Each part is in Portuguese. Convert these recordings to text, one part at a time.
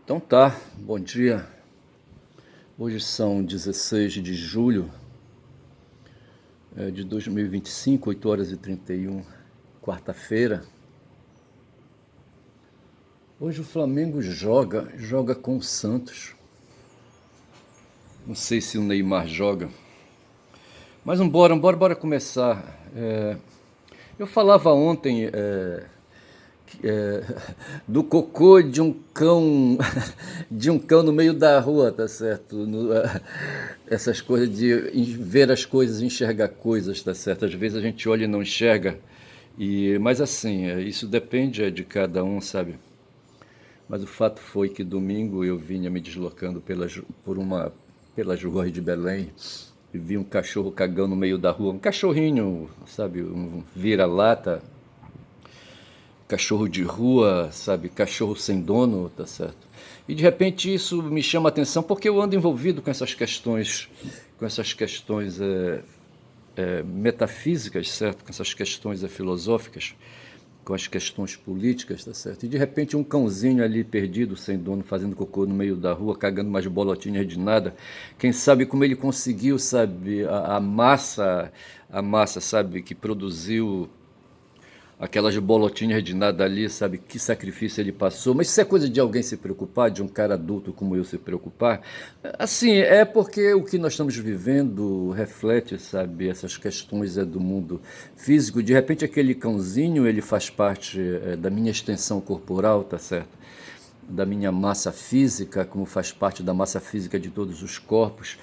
Então tá, bom dia. Hoje são 16 de julho de 2025, 8 horas e 31, quarta-feira. Hoje o Flamengo joga com o Santos. Não sei se o Neymar joga. Mas bora começar. Eu falava ontem é, do cocô de um cão, de um cão no meio da rua, tá certo? Essas coisas de ver as coisas, enxergar coisas, tá certo? Às vezes a gente olha e não enxerga, mas assim, isso depende de cada um, sabe? Mas o fato foi que domingo eu vinha me deslocando pelas ruas de Belém e vi um cachorro cagando no meio da rua, um cachorrinho, sabe, um vira-lata, cachorro de rua, sabe, cachorro sem dono, tá certo? E de repente isso me chama a atenção porque eu ando envolvido com essas questões metafísicas, certo? Com essas questões filosóficas, com as questões políticas, tá certo? E de repente um cãozinho ali perdido, sem dono, fazendo cocô no meio da rua, cagando umas bolotinhas de nada. Quem sabe como ele conseguiu, sabe, a massa, sabe, que produziu aquelas bolotinhas de nada ali, sabe? Que sacrifício ele passou. Mas isso é coisa de alguém se preocupar, de um cara adulto como eu se preocupar. Assim, é porque o que nós estamos vivendo reflete, sabe? Essas questões do mundo físico. De repente aquele cãozinho, ele faz parte da minha extensão corporal, tá certo? Da minha massa física, como faz parte da massa física de todos os corpos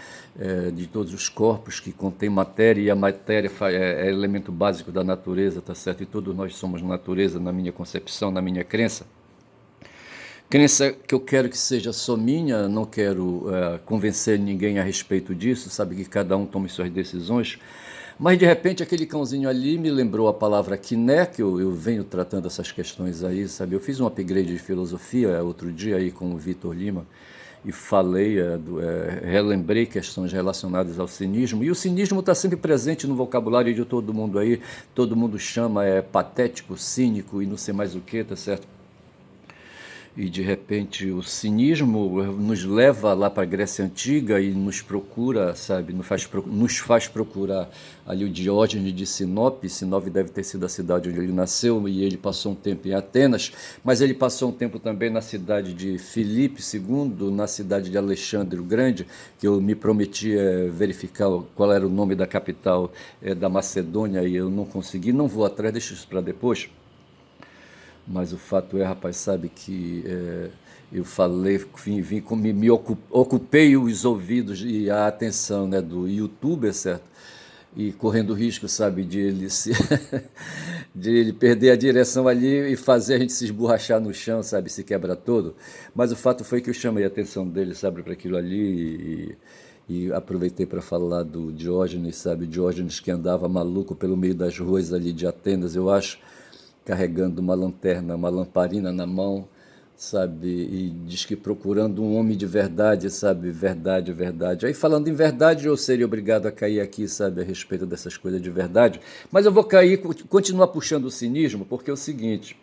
que contém matéria, e a matéria é elemento básico da natureza, tá certo? E todos nós somos natureza na minha concepção, na minha crença. Crença que eu quero que seja só minha, não quero convencer ninguém a respeito disso, sabe que cada um tome suas decisões. Mas de repente aquele cãozinho ali me lembrou a palavra kiné, que eu venho tratando essas questões aí, sabe? Eu fiz um upgrade de filosofia outro dia aí com o Vitor Lima e falei, relembrei questões relacionadas ao cinismo. E o cinismo está sempre presente no vocabulário de todo mundo aí, todo mundo chama, patético, cínico e não sei mais o que, tá certo? E de repente o cinismo nos leva lá para a Grécia Antiga e nos procura, sabe, nos faz procurar ali o Diógenes de Sinope. Sinope deve ter sido a cidade onde ele nasceu e ele passou um tempo em Atenas, mas ele passou um tempo também na cidade de Filipe II, na cidade de Alexandre o Grande, que eu me prometi verificar qual era o nome da capital da Macedônia e eu não consegui, não vou atrás, deixa isso para depois. Mas o fato é, rapaz, sabe que eu falei, ocupei os ouvidos e a atenção, né, do youtuber, certo? E correndo o risco, sabe, de ele perder a direção ali e fazer a gente se esborrachar no chão, sabe, se quebra todo. Mas o fato foi que eu chamei a atenção dele, sabe, para aquilo ali e aproveitei para falar do Diógenes, sabe, Diógenes que andava maluco pelo meio das ruas ali de Atenas, eu acho, carregando uma lanterna, uma lamparina na mão, sabe? E diz que procurando um homem de verdade, sabe? Verdade, verdade. Aí falando em verdade, eu seria obrigado a cair aqui, sabe? A respeito dessas coisas de verdade. Mas eu vou cair, continuar puxando o cinismo, porque é o seguinte.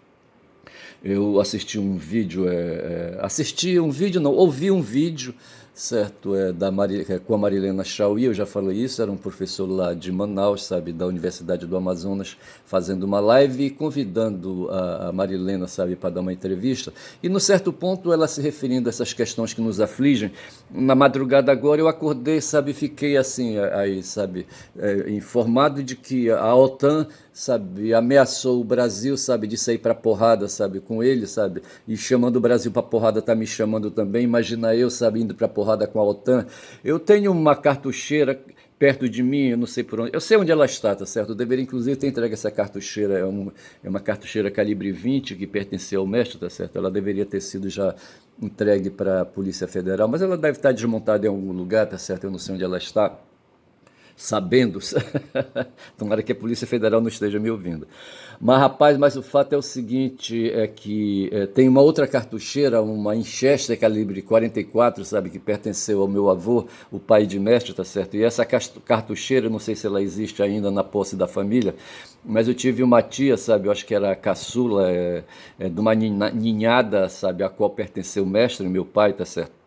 Eu assisti um vídeo, não, ouvi um vídeo, certo, com a Marilena Chauí, eu já falei isso, era um professor lá de Manaus, sabe, da Universidade do Amazonas, fazendo uma live e convidando a Marilena, sabe, para dar uma entrevista, e no certo ponto ela se referindo a essas questões que nos afligem. Na madrugada agora eu acordei, sabe, fiquei assim, aí, sabe, informado de que a OTAN, sabe, ameaçou o Brasil, sabe, de sair para porrada, sabe, com ele, sabe, e chamando o Brasil para porrada, tá me chamando também. Imagina eu, sabe, indo para porrada com a OTAN. Eu tenho uma cartucheira perto de mim, eu não sei por onde, eu sei onde ela está, tá certo? Eu deveria inclusive ter entregue essa cartucheira, é uma cartucheira calibre 20 que pertenceu ao mestre, tá certo? Ela deveria ter sido já entregue para a Polícia Federal, mas ela deve estar desmontada em algum lugar, tá certo? Eu não sei onde ela está. sabendo, tomara que a Polícia Federal não esteja me ouvindo. Mas, rapaz, mas o fato é o seguinte, é que tem uma outra cartucheira, uma Winchester calibre 44, sabe, que pertenceu ao meu avô, o pai de mestre, tá certo? E essa cartucheira, não sei se ela existe ainda na posse da família, mas eu tive uma tia, sabe, eu acho que era a caçula, de uma ninhada, sabe, a qual pertenceu o mestre, meu pai, tá certo?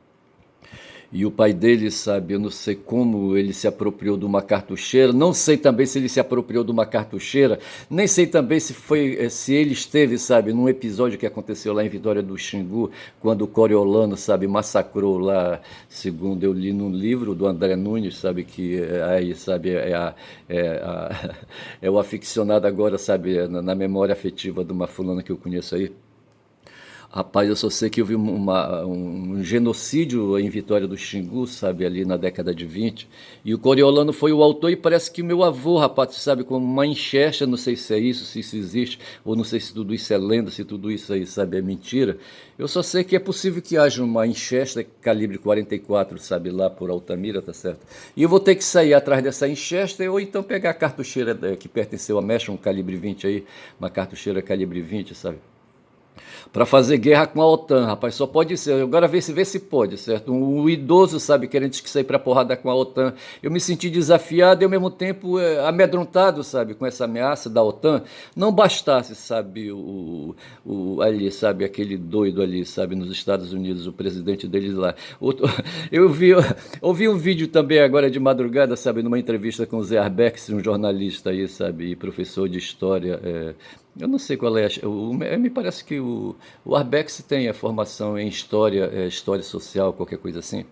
E o pai dele, sabe, eu não sei como ele se apropriou de uma cartucheira, não sei também se ele se apropriou de uma cartucheira, nem sei também se ele esteve, sabe, num episódio que aconteceu lá em Vitória do Xingu, quando o Coriolano, sabe, massacrou lá, segundo eu li no livro do André Nunes, sabe, que aí, sabe, é o aficionado agora, sabe, na memória afetiva de uma fulana que eu conheço aí. Rapaz, eu só sei que houve um genocídio em Vitória do Xingu, sabe, ali na década de 20. E o Coriolano foi o autor e parece que meu avô, rapaz, sabe, como uma enxerga, não sei se é isso, se isso existe, ou não sei se tudo isso é lenda, se tudo isso aí, sabe, é mentira. Eu só sei que é possível que haja uma enxerga calibre 44, sabe, lá por Altamira, tá certo? E eu vou ter que sair atrás dessa enxerga ou então pegar a cartucheira que pertenceu a Mestre, um calibre 20 aí, uma cartucheira calibre 20, sabe? Para fazer guerra com a OTAN, rapaz, só pode ser. Agora vê se pode, certo? Um idoso, sabe, querendo que sair para porrada com a OTAN. Eu me senti desafiado e ao mesmo tempo amedrontado, sabe, com essa ameaça da OTAN. Não bastasse, sabe, ali, sabe, aquele doido ali, sabe, nos Estados Unidos, o presidente deles lá. Eu ouvi um vídeo também agora de madrugada, sabe, numa entrevista com o Zé Arbex, um jornalista aí, sabe, e professor de história. Eu não sei qual é. Me parece que o Arbex tem a formação em história, história social, qualquer coisa assim.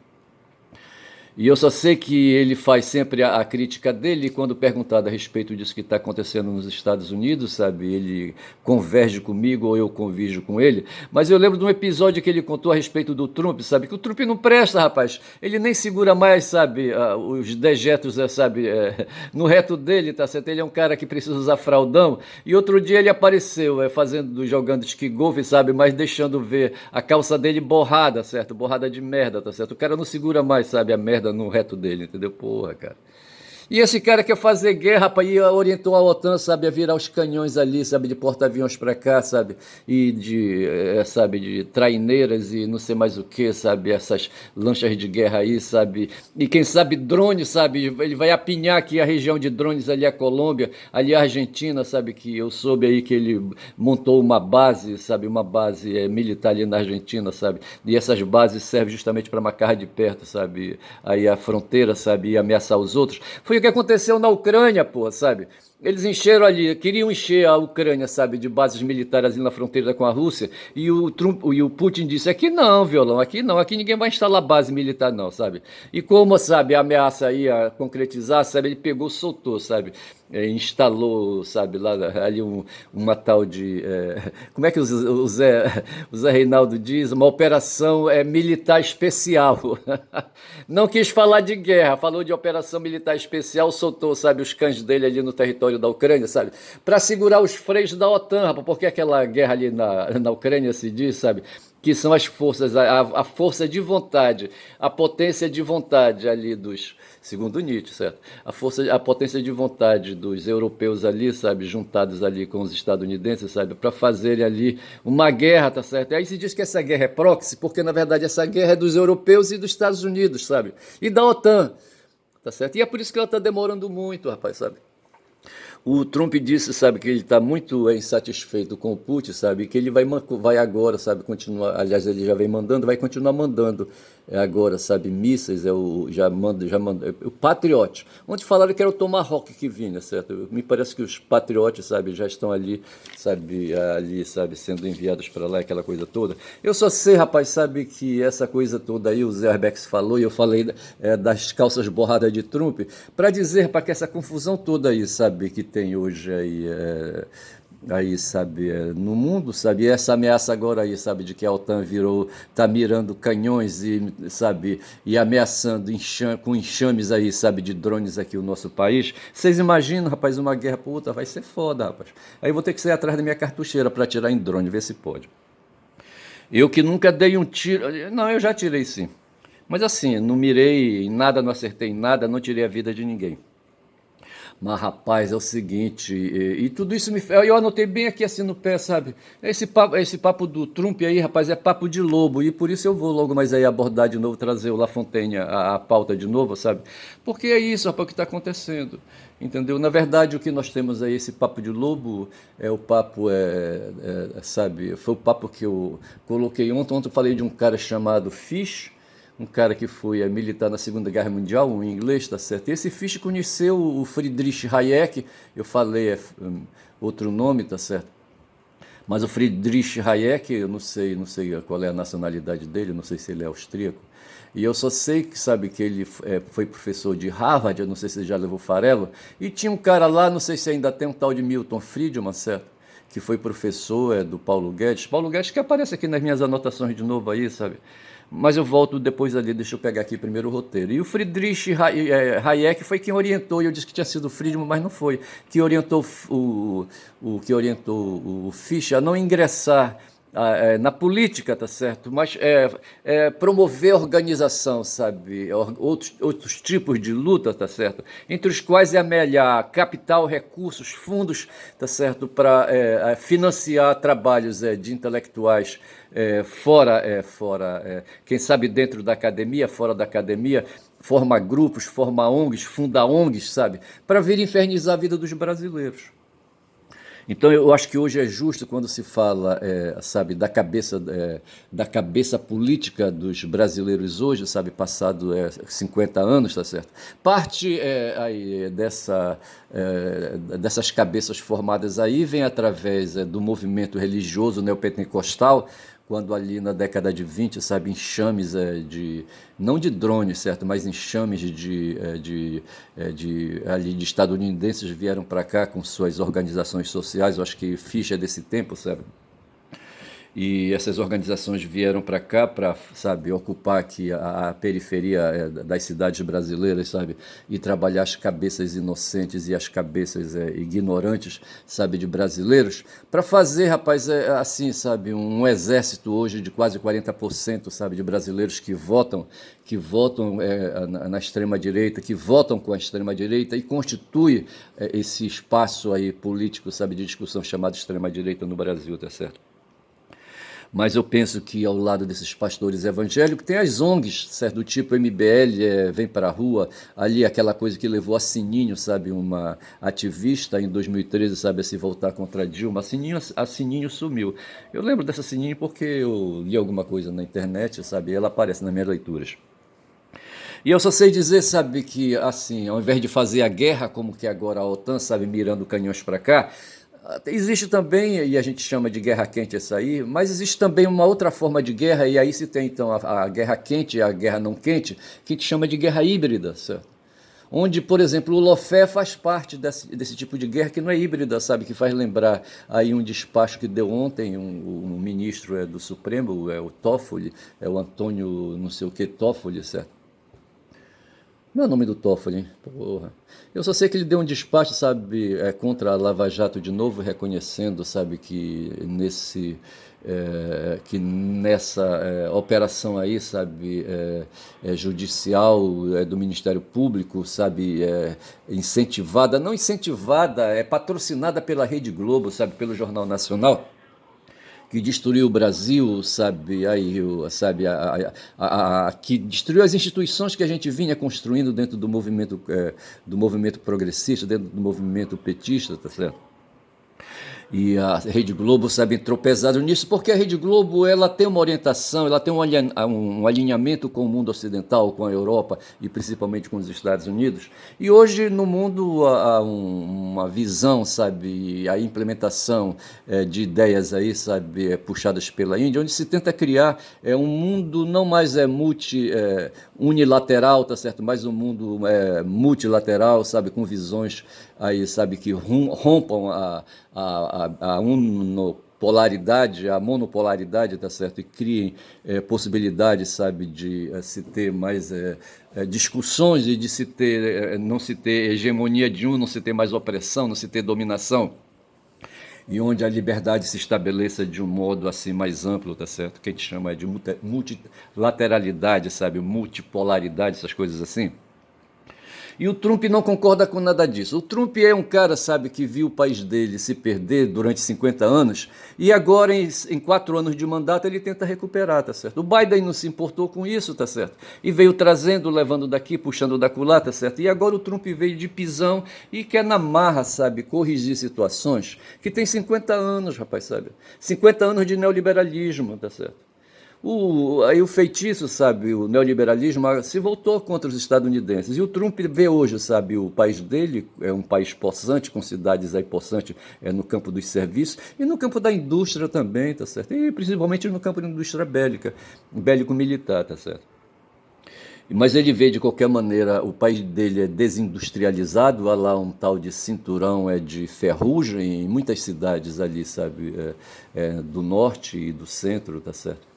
E eu só sei que ele faz sempre a crítica dele quando perguntado a respeito disso que está acontecendo nos Estados Unidos, sabe? Ele converge comigo ou eu convirjo com ele. Mas eu lembro de um episódio que ele contou a respeito do Trump, sabe? Que o Trump não presta, rapaz. Ele nem segura mais, sabe, os dejetos, sabe, no reto dele, tá certo? Ele é um cara que precisa usar fraldão. E outro dia ele apareceu jogando esqui golfe, sabe? Mas deixando ver a calça dele borrada, certo? Borrada de merda, tá certo? O cara não segura mais, sabe, a merda no reto dele, entendeu? Porra, cara. E esse cara quer fazer guerra, rapaz, e orientou a OTAN, sabe, a virar os canhões ali, sabe, de porta-aviões pra cá, sabe, e sabe, de traineiras e não sei mais o que, sabe, essas lanchas de guerra aí, sabe, e quem sabe drones, sabe, ele vai apinhar aqui a região de drones ali a Colômbia, ali a Argentina, sabe, que eu soube aí que ele montou uma base, sabe, uma base militar ali na Argentina, sabe, e essas bases servem justamente para marcar de perto, sabe, aí a fronteira, sabe, e ameaçar os outros. Foi o que aconteceu na Ucrânia, pô, sabe? Eles encheram ali, queriam encher a Ucrânia, sabe, de bases militares ali na fronteira com a Rússia, e o Putin disse, aqui não, violão, aqui não, aqui ninguém vai instalar base militar não, sabe? E como, sabe, a ameaça ia concretizar, sabe, ele pegou, soltou, sabe? Instalou, sabe, lá ali uma tal de. Como é que o Zé Reinaldo diz? Uma operação militar especial. Não quis falar de guerra, falou de operação militar especial, soltou, sabe, os cães dele ali no território da Ucrânia, sabe, para segurar os freios da OTAN, rapaz, porque aquela guerra ali na Ucrânia se diz, sabe, que são as forças, a força de vontade, a potência de vontade ali segundo Nietzsche, certo? A potência de vontade dos europeus ali, sabe, juntados ali com os estadunidenses, sabe, para fazerem ali uma guerra, tá certo? E aí se diz que essa guerra é proxy, porque na verdade essa guerra é dos europeus e dos Estados Unidos, sabe? E da OTAN, tá certo? E é por isso que ela tá demorando muito, rapaz, sabe? O Trump disse, sabe, que ele está muito insatisfeito com o Putin, sabe, que ele vai agora, sabe, continuar, aliás, ele já vem mandando, vai continuar mandando agora, sabe, mísseis, já manda, o Patriot, onde falaram que era o Tomahawk que vinha, certo? Me parece que os Patriots, sabe, já estão ali, sabe, sendo enviados para lá, aquela coisa toda. Eu só sei, rapaz, sabe, que essa coisa toda aí, o Zé Arbex falou, e eu falei das calças borradas de Trump, para dizer, para que essa confusão toda aí, sabe, que tem hoje aí, sabe, no mundo, sabe, e essa ameaça agora aí, sabe, de que a OTAN tá mirando canhões e, sabe, e ameaçando com enxames aí, sabe, de drones aqui o nosso país. Vocês imaginam, rapaz, uma guerra, puta, vai ser foda, rapaz. Aí eu vou ter que sair atrás da minha cartucheira para atirar em drone, ver se pode. Eu que nunca dei um tiro, não, eu já tirei sim. Mas assim, não mirei em nada, não acertei em nada, não tirei a vida de ninguém. Mas, rapaz, é o seguinte, e tudo isso eu anotei bem aqui assim no pé, sabe? Esse papo do Trump aí, rapaz, é papo de lobo, e por isso eu vou logo mais aí abordar de novo, trazer o La Fontaine a pauta de novo, sabe? Porque é isso, rapaz, o que está acontecendo, entendeu? Na verdade, o que nós temos aí, esse papo de lobo, é o papo, sabe? Foi o papo que eu coloquei ontem eu falei de um cara chamado Fish, um cara que foi militar na Segunda Guerra Mundial, um inglês, tá certo? E esse Fichte conheceu o Friedrich Hayek, eu falei outro nome, tá certo? Mas o Friedrich Hayek, eu não sei qual é a nacionalidade dele, não sei se ele é austríaco. E eu só sei que sabe que ele foi professor de Harvard, eu não sei se ele já levou farelo. E tinha um cara lá, não sei se ainda tem um tal de Milton Friedman, certo? Que foi professor do Paulo Guedes. Paulo Guedes que aparece aqui nas minhas anotações de novo aí, sabe? Mas eu volto depois ali, deixa eu pegar aqui primeiro o roteiro. E o Friedrich Hayek foi quem orientou, e eu disse que tinha sido o Friedman, mas não foi, que orientou o Fichte a não ingressar na política, tá certo? Mas promover organização, sabe? Outros tipos de luta, tá certo? Entre os quais é amelhar capital, recursos, fundos, tá certo? Para financiar trabalhos de intelectuais fora, quem sabe dentro da academia, fora da academia, forma grupos, forma ONGs, funda ONGs, sabe? Para vir infernizar a vida dos brasileiros. Então eu acho que hoje é justo quando se fala, sabe, da cabeça política dos brasileiros hoje, sabe, passado 50 anos, tá certo? Parte aí dessas cabeças formadas aí vem através do movimento religioso neopentecostal, quando ali na década de 20, sabe, enxames não de drones, certo, mas enxames de estadunidenses vieram para cá com suas organizações sociais, eu acho que ficha desse tempo, sabe? E essas organizações vieram para cá para, sabe, ocupar aqui a periferia das cidades brasileiras, sabe, e trabalhar as cabeças inocentes e as cabeças ignorantes, sabe, de brasileiros, para fazer, rapaz, assim, sabe, um exército hoje de quase 40%, sabe, de brasileiros que votam na extrema direita, que votam com a extrema direita e constitui esse espaço aí político, sabe, de discussão chamado extrema direita no Brasil, tá certo? Mas eu penso que ao lado desses pastores evangélicos tem as ONGs, certo? Do tipo MBL, Vem para a Rua, ali aquela coisa que levou a Sininho, sabe, uma ativista em 2013, sabe, a se voltar contra a Dilma. A Sininho sumiu. Eu lembro dessa Sininho porque eu li alguma coisa na internet, sabe, e ela aparece nas minhas leituras. E eu só sei dizer, sabe, que assim, ao invés de fazer a guerra, como que agora a OTAN, sabe, mirando canhões para cá, existe também, e a gente chama de guerra quente essa aí, mas existe também uma outra forma de guerra, e aí se tem então a guerra quente e a guerra não quente, que a gente chama de guerra híbrida, certo? Onde, por exemplo, o Lofé faz parte desse tipo de guerra que não é híbrida, sabe? Que faz lembrar aí um despacho que deu ontem um ministro do Supremo, o Toffoli, o Antônio não sei o que Toffoli, certo? Não é o nome do Toffoli, hein? Porra. Eu só sei que ele deu um despacho, sabe, contra a Lava Jato de novo, reconhecendo, sabe, que nessa operação aí, sabe, judicial, do Ministério Público, sabe, incentivada, não incentivada, patrocinada pela Rede Globo, sabe, pelo Jornal Nacional, que destruiu o Brasil, sabe, sabe, que destruiu as instituições que a gente vinha construindo dentro do movimento progressista, dentro do movimento petista, tá certo? E a Rede Globo, sabe, entrou pesado nisso, porque a Rede Globo ela tem uma orientação, ela tem um alinhamento com o mundo ocidental, com a Europa e principalmente com os Estados Unidos. E hoje no mundo há uma visão, sabe, a implementação de ideias aí, sabe, puxadas pela Índia, onde se tenta criar um mundo não mais unilateral, tá certo, mas um mundo multilateral, sabe, com visões aí, sabe, que rompam a unopolaridade, a monopolaridade, tá certo, e criem possibilidades, sabe, de se ter mais discussões e de não se ter hegemonia de um, não se ter mais opressão, não se ter dominação, e onde a liberdade se estabeleça de um modo assim mais amplo, tá certo? Que a gente chama de multilateralidade, sabe, multipolaridade, essas coisas assim. E o Trump não concorda com nada disso. O Trump é um cara, sabe, que viu o país dele se perder durante 50 anos e agora, em 4 anos de mandato, ele tenta recuperar, tá certo? O Biden não se importou com isso, tá certo? E veio trazendo, levando daqui, puxando da lá, tá certo? E agora o Trump veio de pisão e quer na marra, sabe, corrigir situações que tem 50 anos, rapaz, sabe? 50 anos de neoliberalismo, tá certo? Aí o feitiço, sabe, o neoliberalismo se voltou contra os estadunidenses. E o Trump vê hoje, sabe, o país dele é um país possante, com cidades aí possantes no campo dos serviços e no campo da indústria também, tá certo? E principalmente no campo da indústria bélica, bélico-militar, tá certo? Mas ele vê de qualquer maneira, o país dele é desindustrializado, há lá um tal de cinturão de ferrugem em muitas cidades ali, sabe, do norte e do centro, tá certo?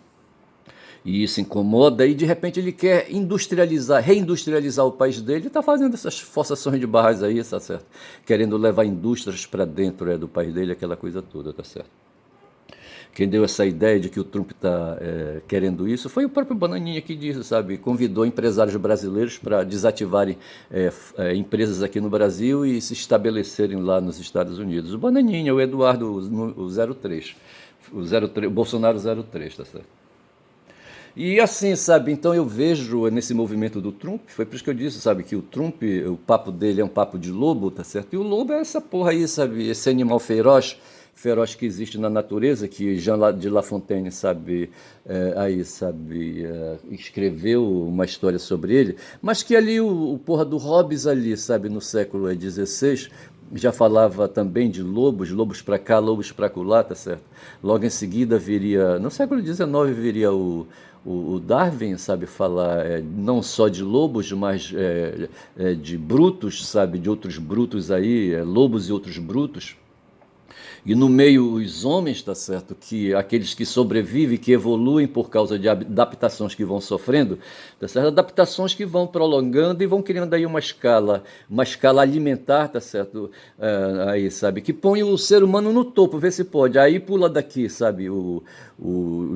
E isso incomoda, e de repente ele quer industrializar, reindustrializar o país dele, e está fazendo essas forçações de barras aí, tá certo? Querendo levar indústrias para dentro do país dele, aquela coisa toda, tá certo? Quem deu essa ideia de que o Trump está querendo isso foi o próprio Bananinha que disse, sabe? Convidou empresários brasileiros para desativarem empresas aqui no Brasil e se estabelecerem lá nos Estados Unidos. O Bananinha, o Eduardo, o 03, o Bolsonaro 03, tá certo? E assim, sabe, então eu vejo nesse movimento do Trump, foi por isso que eu disse, sabe, que o Trump, o papo dele é um papo de lobo, tá certo? E o lobo é essa porra aí, sabe, esse animal feroz que existe na natureza, que Jean de La Fontaine, sabe, escreveu uma história sobre ele, mas que ali o porra do Hobbes ali, sabe, no século XVI, já falava também de lobos para cá, lobos para lá, tá certo? Logo em seguida viria, no século XIX viria o Darwin, sabe, falar não só de lobos, mas de brutos, sabe, de outros brutos aí, lobos e outros brutos. E no meio os homens, tá certo, que aqueles que sobrevivem, que evoluem por causa de adaptações que vão sofrendo, tá certo? Adaptações que vão prolongando e vão criando aí uma escala alimentar, tá certo? Aí, sabe, que põe o ser humano no topo, vê se pode. Aí pula daqui, sabe, o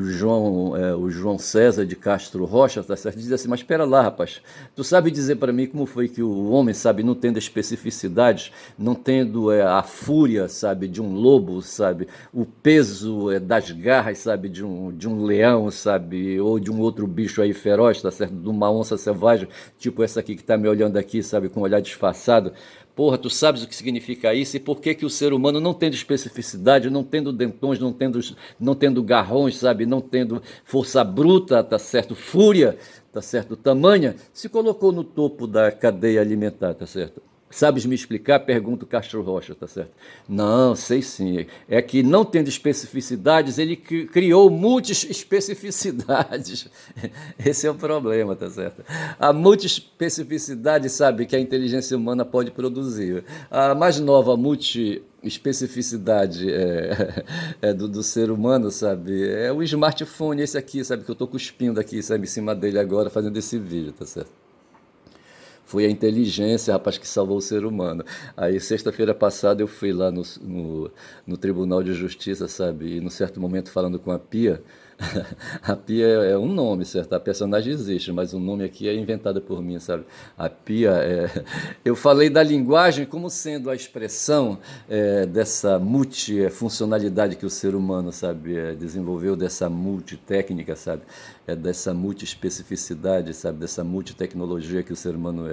João César de Castro Rocha, tá certo? Diz assim, mas espera lá, rapaz, tu sabe dizer para mim como foi que o homem, sabe, não tendo especificidades, não tendo a fúria, sabe, de um lobo, sabe, o peso das garras, sabe, de um leão, sabe, ou de um outro bicho aí feroz, tá certo, de uma onça selvagem, tipo essa aqui que tá me olhando aqui, sabe, com um olhar disfarçado. Porra, tu sabes o que significa isso e por que que o ser humano, não tendo especificidade, não tendo dentões, não tendo garrões, sabe, não tendo força bruta, tá certo, fúria, tá certo, tamanha, se colocou no topo da cadeia alimentar, tá certo? Sabes me explicar? Pergunta o Castro Rocha, tá certo? Não, sei sim. É que não tendo especificidades, ele criou multi-especificidades. Esse é o problema, tá certo? A multi-especificidade, sabe, que a inteligência humana pode produzir. A mais nova multi-especificidade do ser humano, sabe? É o smartphone, esse aqui, sabe, que eu estou cuspindo aqui, sabe, em cima dele agora, fazendo esse vídeo, tá certo? Foi a inteligência, rapaz, que salvou o ser humano. Aí, sexta-feira passada, eu fui lá no Tribunal de Justiça, sabe? E, num certo momento, falando com a Pia, a Pia é um nome, certo? A personagem existe, mas o nome aqui é inventado por mim, sabe? A Pia Eu falei da linguagem como sendo a expressão dessa multifuncionalidade que o ser humano, sabe, desenvolveu, dessa multitécnica, sabe? Dessa multiespecificidade, sabe? Dessa multitecnologia que o ser humano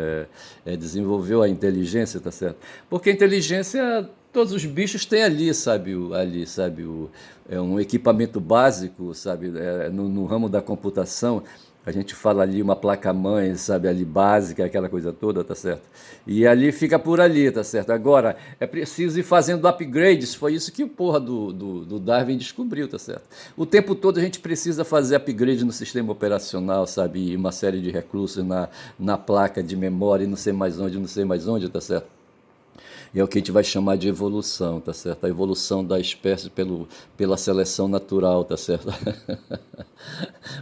desenvolveu, a inteligência, tá certo? Porque a inteligência, todos os bichos têm ali, sabe, é um equipamento básico, sabe, no ramo da computação. A gente fala ali uma placa-mãe, sabe, ali básica, aquela coisa toda, tá certo? E ali fica por ali, tá certo? Agora, é preciso ir fazendo upgrades, foi isso que o porra do Darwin descobriu, tá certo? O tempo todo a gente precisa fazer upgrade no sistema operacional, sabe? E uma série de recursos na placa de memória e não sei mais onde, tá certo? E é o que a gente vai chamar de evolução, tá certo? A evolução da espécie pela seleção natural, tá certo?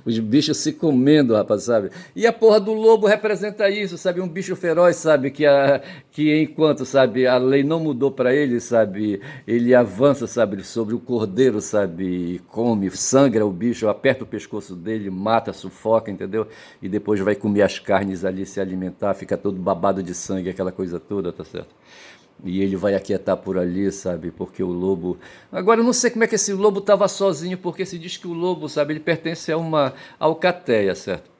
Os bichos se comendo, rapaz, sabe? E a porra do lobo representa isso, sabe? Um bicho feroz, sabe? Que enquanto, sabe, a lei não mudou para ele, sabe? Ele avança, sabe, sobre o cordeiro, sabe? Come, sangra o bicho, aperta o pescoço dele, mata, sufoca, entendeu? E depois vai comer as carnes ali, se alimentar, fica todo babado de sangue, aquela coisa toda, tá certo? E ele vai aquietar por ali, sabe? Porque o lobo. Agora eu não sei como é que esse lobo estava sozinho, porque se diz que o lobo, sabe, ele pertence a uma alcateia, certo?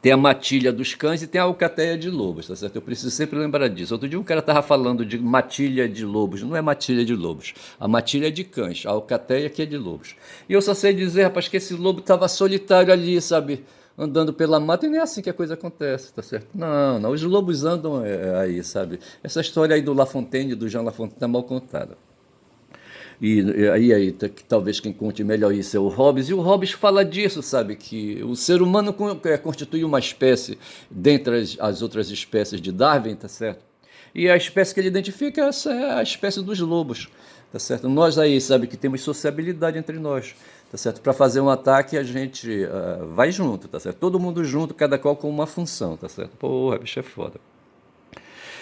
Tem a matilha dos cães e tem a alcateia de lobos, tá certo? Eu preciso sempre lembrar disso. Outro dia um cara estava falando de matilha de lobos. Não é matilha de lobos. A matilha é de cães, a alcateia que é de lobos. E eu só sei dizer, rapaz, que esse lobo estava solitário ali, sabe? Andando pela mata, e não é assim que a coisa acontece, tá certo? Não, não, os lobos andam aí, sabe? Essa história aí do La Fontaine, do Jean La Fontaine, tá mal contada. E aí, que talvez quem conte melhor isso é o Hobbes, e o Hobbes fala disso, sabe? Que o ser humano constitui uma espécie dentre as outras espécies de Darwin, tá certo? E a espécie que ele identifica essa é a espécie dos lobos, tá certo? Nós aí, sabe, que temos sociabilidade entre nós, tá certo? Para fazer um ataque a gente vai junto, tá certo? Todo mundo junto, cada qual com uma função, tá certo? Porra, bicho é foda.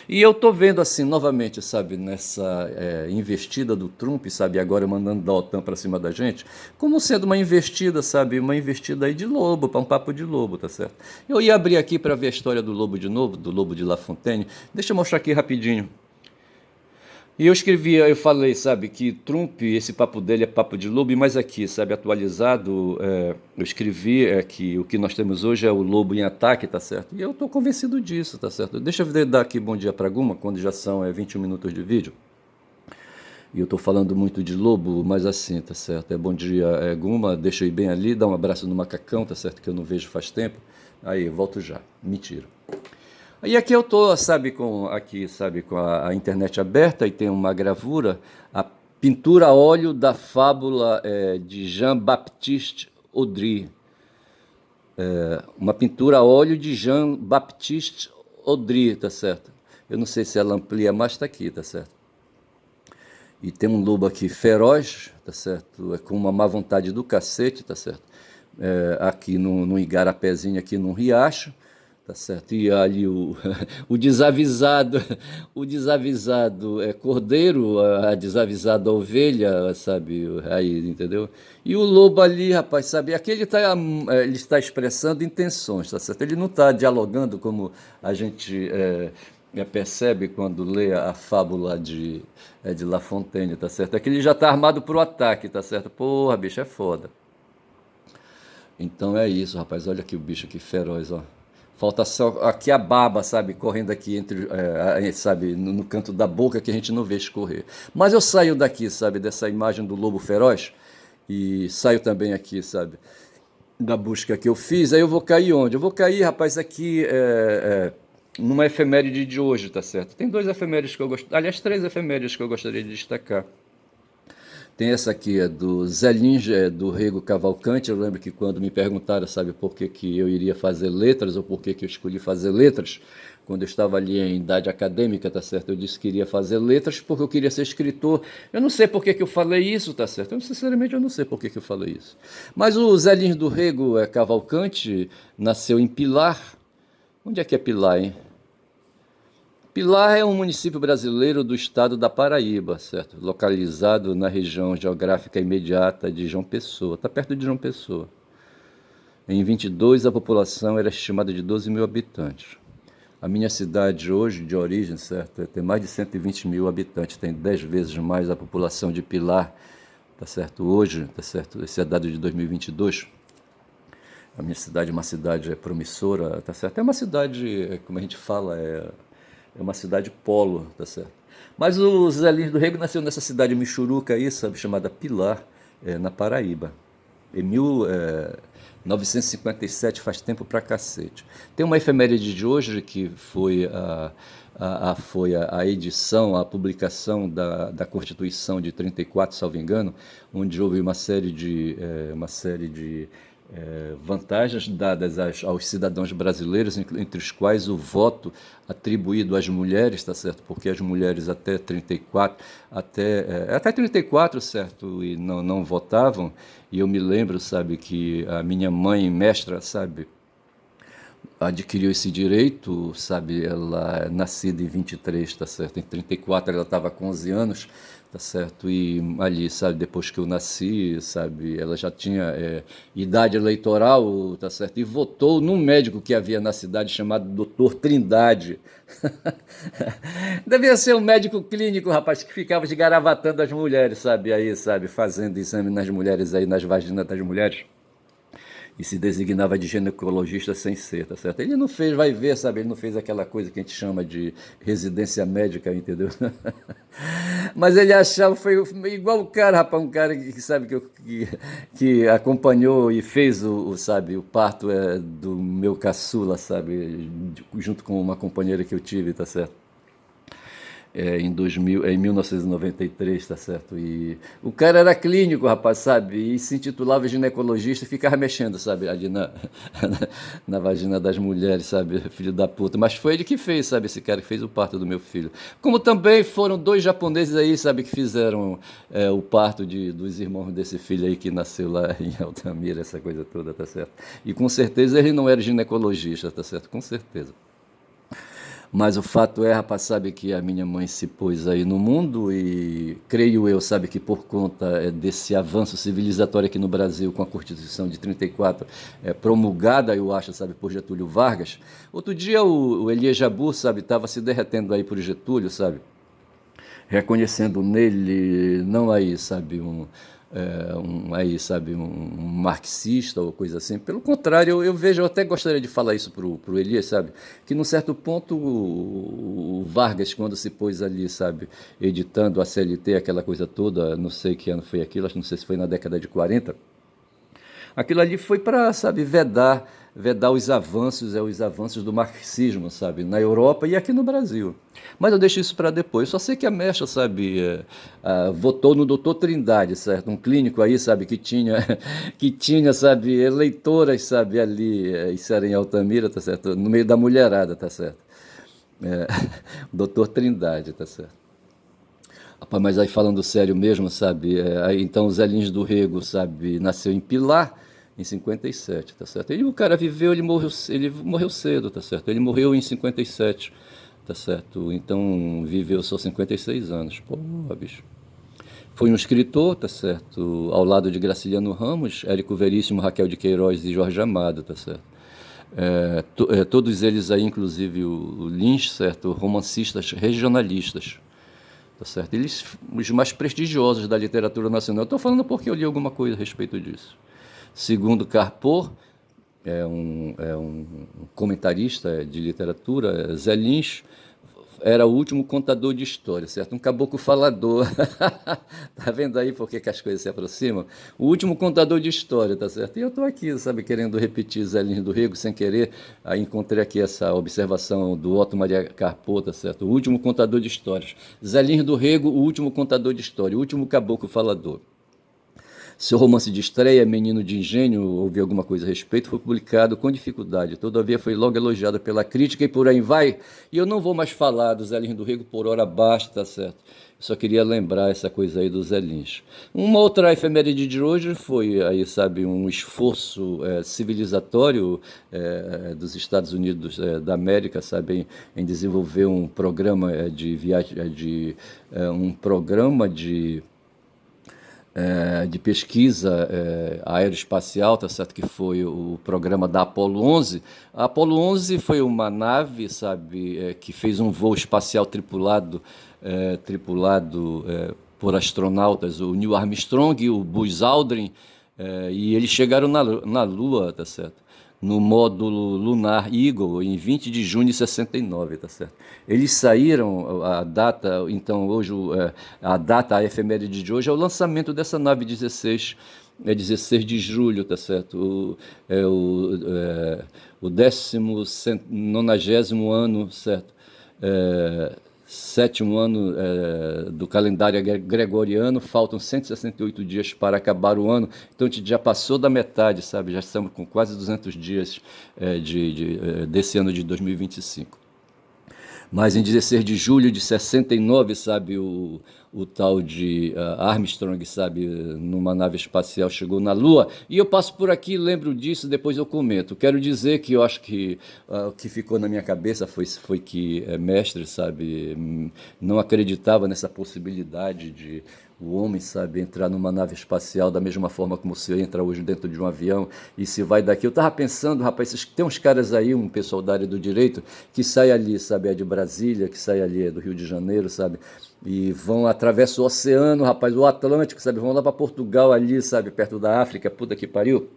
E eu tô vendo assim, novamente, sabe, nessa investida do Trump, sabe, agora mandando da OTAN para cima da gente, como sendo uma investida, sabe, uma investida aí de lobo, para um papo de lobo, tá certo? Eu ia abrir aqui para ver a história do lobo de novo, do lobo de La Fontaine. Deixa eu mostrar aqui rapidinho. E eu escrevi, eu falei, sabe, que Trump, esse papo dele é papo de lobo, mas aqui, sabe, atualizado, eu escrevi que o que nós temos hoje é o lobo em ataque, tá certo? E eu estou convencido disso, tá certo? Deixa eu dar aqui bom dia para Guma, quando já são 21 minutos de vídeo. E eu estou falando muito de lobo, mas assim, tá certo? Bom dia, Guma, deixa eu ir bem ali, dá um abraço no macacão, tá certo? Que eu não vejo faz tempo. Aí, volto já. Mentira. E aqui eu tô, sabe, com a internet aberta e tem uma gravura, a pintura a óleo da fábula de Jean-Baptiste Audry. Uma pintura a óleo de Jean-Baptiste Audry, tá certo? Eu não sei se ela amplia, mas tá aqui, tá certo? E tem um lobo aqui feroz, tá certo? Com uma má vontade do cacete, tá certo? Aqui no igarapézinho, aqui num riacho. Tá certo? E ali o desavisado, o desavisado cordeiro, a desavisada ovelha, sabe? Aí, entendeu? E o lobo ali, rapaz, sabe? Aqui ele está expressando intenções, tá certo? Ele não está dialogando como a gente percebe quando lê a fábula de La Fontaine, tá certo? Aqui ele já está armado para o ataque, tá certo? Porra, bicho, é foda. Então é isso, rapaz. Olha aqui o bicho que feroz, ó. Falta só aqui a baba, sabe, correndo aqui sabe, no canto da boca que a gente não vê escorrer. Mas eu saio daqui, sabe, dessa imagem do lobo feroz e saio também aqui, sabe, da busca que eu fiz. Aí eu vou cair onde? Eu vou cair, rapaz, aqui numa efeméride de hoje, tá certo? Tem dois efemérides que eu gosto, aliás, três efemérides que eu gostaria de destacar. Tem essa aqui, do Zé Lins, do Rego Cavalcante. Eu lembro que quando me perguntaram, sabe, por que eu iria fazer letras, ou por que eu escolhi fazer letras, quando eu estava ali em idade acadêmica, tá certo? Eu disse que iria fazer letras porque eu queria ser escritor. Eu não sei por que eu falei isso, tá certo? Sinceramente, eu não sei por que eu falei isso. Mas o Zé Lins do Rego Cavalcante nasceu em Pilar. Onde é que é Pilar, hein? Pilar é um município brasileiro do estado da Paraíba, certo? Localizado na região geográfica imediata de João Pessoa. Está perto de João Pessoa. Em 22, a população era estimada de 12 mil habitantes. A minha cidade hoje, de origem, certo? Tem mais de 120 mil habitantes. Tem 10 vezes mais a população de Pilar, tá certo? Hoje, tá certo? Esse é dado de 2022. A minha cidade é uma cidade promissora, tá certo? É uma cidade, como a gente fala, é uma cidade polo, tá certo? Mas o Zé Lins do Rego nasceu nessa cidade michuruca aí, sabe, chamada Pilar, na Paraíba. Em 1957, faz tempo pra cacete. Tem uma efeméride de hoje que foi a edição, a publicação da Constituição de 34, salvo engano, onde houve uma série de vantagens dadas aos cidadãos brasileiros, entre os quais o voto atribuído às mulheres, tá certo? Porque as mulheres até 34, até 34, certo? E não votavam. E eu me lembro, sabe, que a minha mãe, mestra, sabe, adquiriu esse direito, sabe, ela é nascida em 23, tá certo? Em 34 ela estava com 11 anos, tá certo? E ali, sabe, depois que eu nasci, sabe, ela já tinha idade eleitoral, tá certo? E votou num médico que havia na cidade chamado Dr. Trindade. Devia ser um médico clínico, rapaz, que ficava esgaravatando as mulheres, sabe, aí, sabe, fazendo exame nas mulheres aí, nas vaginas das mulheres e se designava de ginecologista sem ser, tá certo? Ele não fez, vai ver, sabe? Ele não fez aquela coisa que a gente chama de residência médica, entendeu? Mas ele achava, foi igual o cara, rapaz, um cara que sabe que acompanhou e fez sabe, o parto do meu caçula, sabe? Junto com uma companheira que eu tive, tá certo? Em 1993, tá certo? E o cara era clínico, rapaz, sabe? E se intitulava ginecologista e ficava mexendo, sabe? Ali na vagina das mulheres, sabe? Filho da puta. Mas foi ele que fez, sabe? Esse cara que fez o parto do meu filho. Como também foram dois japoneses aí, sabe? Que fizeram o parto dos irmãos desse filho aí que nasceu lá em Altamira, essa coisa toda, tá certo? E com certeza ele não era ginecologista, tá certo? Com certeza. Mas o fato é, rapaz, sabe que a minha mãe se pôs aí no mundo e creio eu, sabe, que por conta desse avanço civilizatório aqui no Brasil com a Constituição de 34, promulgada, eu acho, sabe, por Getúlio Vargas. Outro dia o Elias Jabbour, sabe, estava se derretendo aí por Getúlio, sabe, reconhecendo nele, não aí, sabe, um marxista ou coisa assim. Pelo contrário, eu vejo, eu até gostaria de falar isso pro Elias, sabe, que num certo ponto o Vargas, quando se pôs ali, sabe, editando a CLT, aquela coisa toda, não sei que ano foi aquilo, acho que não sei se foi na década de 40. Aquilo ali foi para, sabe, vedar os avanços do marxismo, sabe, na Europa e aqui no Brasil. Mas eu deixo isso para depois. Só sei que a Mecha, sabe, votou no doutor Trindade, certo? Um clínico aí, sabe, que tinha, sabe, eleitoras, sabe, ali isso era em Altamira, tá certo? No meio da mulherada, tá certo? É, doutor Trindade, tá certo? Rapaz, mas aí falando sério mesmo, sabe? Aí, então o Zé Lins do Rego, sabe, nasceu em Pilar em 57, tá certo? E o cara viveu, ele morreu cedo, tá certo? Ele morreu em 57, tá certo? Então viveu só 56 anos. Pô, bicho. Foi um escritor, tá certo? Ao lado de Graciliano Ramos, Érico Veríssimo, Raquel de Queiroz e Jorge Amado, tá certo? Todos eles aí, inclusive o Lins, certo? Romancistas regionalistas. Tá certo? Eles, os mais prestigiosos da literatura nacional. Estou falando porque eu li alguma coisa a respeito disso. Segundo Carpor, é um comentarista de literatura, Zé Lins era o último contador de história, certo? Um caboclo falador. Tá vendo aí por que as coisas se aproximam? O último contador de história, tá certo? E eu estou aqui, sabe, querendo repetir Zé Lins do Rego sem querer. Aí encontrei aqui essa observação do Otto Maria Carpô, tá certo? O último contador de histórias. Zé Lins do Rego, o último contador de história, o último caboclo falador. Seu romance de estreia, Menino de Engenho, ouvi alguma coisa a respeito, foi publicado com dificuldade. Todavia foi logo elogiado pela crítica e por aí vai. E eu não vou mais falar do Zé Lins do Rego, por hora basta, tá certo? Eu só queria lembrar essa coisa aí do Zé Lins. Uma outra efeméride de hoje foi, aí, sabe, um esforço civilizatório dos Estados Unidos da América, sabe, em desenvolver um programa de viagem, um programa de pesquisa aeroespacial, tá certo, que foi o programa da Apollo 11. A Apollo 11 foi uma nave, sabe, que fez um voo espacial tripulado por astronautas, o Neil Armstrong e o Buzz Aldrin, e eles chegaram na Lua, tá certo? No módulo lunar Eagle, em 20 de junho de 69, tá certo? Eles saíram, a data, então hoje, a data, a efeméride de hoje é o lançamento dessa nave 16 de julho, tá certo? O 90º ano, certo? sétimo ano do calendário gregoriano, faltam 168 dias para acabar o ano, então a gente já passou da metade, sabe? Já estamos com quase 200 dias desse ano de 2025. Mas em 16 de julho de 69, sabe, o tal de Armstrong, sabe, numa nave espacial chegou na Lua. E eu passo por aqui, lembro disso, depois eu comento. Quero dizer que eu acho que o que ficou na minha cabeça foi que Mestre, sabe, não acreditava nessa possibilidade de o homem, sabe, entrar numa nave espacial da mesma forma como você entra hoje dentro de um avião e se vai daqui. Eu estava pensando, rapaz, tem uns caras aí, um pessoal da área do direito, que sai ali, sabe, é de Brasília, que sai ali, é do Rio de Janeiro, sabe, e vão, atravessam o oceano, rapaz, o Atlântico, sabe, vão lá para Portugal ali, sabe, perto da África, puta que pariu.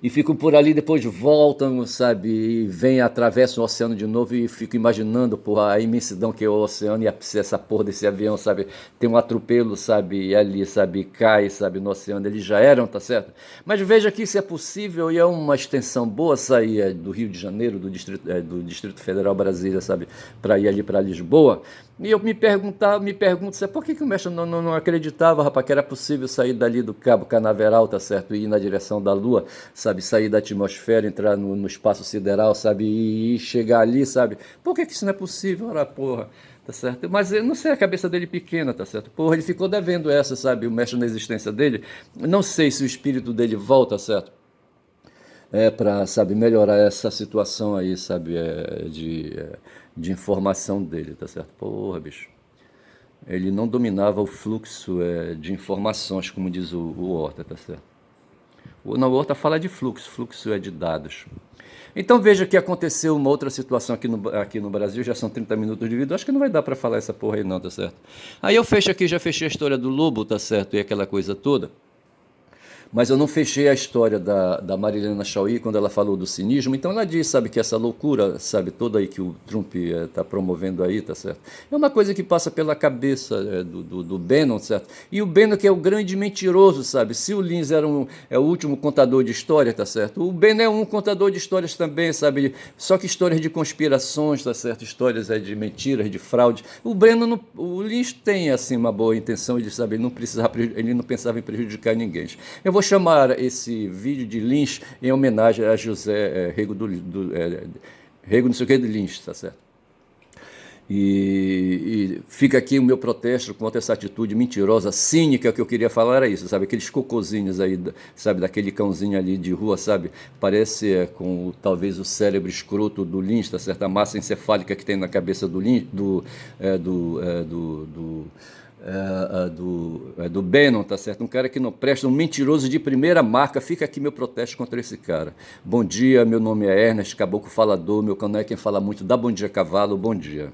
E ficam por ali, depois voltam, sabe, e vêm, atravessam o oceano de novo e fico imaginando, porra, a imensidão que é o oceano e essa porra desse avião, sabe, tem um atropelo, sabe, e ali, sabe, cai, sabe, no oceano, eles já eram, tá certo? Mas veja que isso é possível e é uma extensão boa sair do Rio de Janeiro, do Distrito Federal Brasília, sabe, para ir ali para Lisboa. E eu me pergunto, sabe, por que o mestre não acreditava, rapaz, que era possível sair dali do Cabo Canaveral, tá certo, e ir na direção da Lua, sabe, sair da atmosfera, entrar no espaço sideral, sabe, e chegar ali, sabe? Por que isso não é possível? Ora, porra, tá certo? Mas eu não sei, a cabeça dele pequena, tá certo? Porra, ele ficou devendo essa, sabe, o mestre na existência dele. Não sei se o espírito dele volta, certo? Para, sabe, melhorar essa situação aí, sabe, de informação dele, tá certo? Porra, bicho. Ele não dominava o fluxo de informações, como diz o Horta, tá certo? O Horta fala de fluxo, fluxo é de dados. Então veja que aconteceu uma outra situação aqui no Brasil, já são 30 minutos de vídeo, acho que não vai dar para falar essa porra aí não, tá certo? Aí eu fecho aqui, já fechei a história do lobo, tá certo? E aquela coisa toda. Mas eu não fechei a história da Marilena Chauí quando ela falou do cinismo. Então ela diz, sabe, que essa loucura, sabe, toda aí que o Trump está promovendo aí, tá certo? É uma coisa que passa pela cabeça do Bannon, certo? E o Bannon que é o grande mentiroso, sabe? Se o Lins é o último contador de história, tá certo? O Bannon é um contador de histórias também, sabe? Só que histórias de conspirações, tá certo? Histórias de mentiras, de fraude. O Lins tem, assim, uma boa intenção de, sabe, ele não pensava em prejudicar ninguém. Eu vou chamar esse vídeo de Lins em homenagem a José Rego Rego não sei o que de Lins, tá certo? E fica aqui o meu protesto contra essa atitude mentirosa, cínica que eu queria falar era isso, sabe? Aqueles cocôzinhos aí, sabe? Daquele cãozinho ali de rua, sabe? Parece com talvez o cérebro escroto do Lins, tá certo? A massa encefálica que tem na cabeça do Lins, do Bannon, tá certo? Um cara que não presta, um mentiroso de primeira marca. Fica aqui meu protesto contra esse cara. Bom dia, meu nome é Ernest Caboclo Falador, meu canal é quem fala muito, dá bom dia cavalo, bom dia.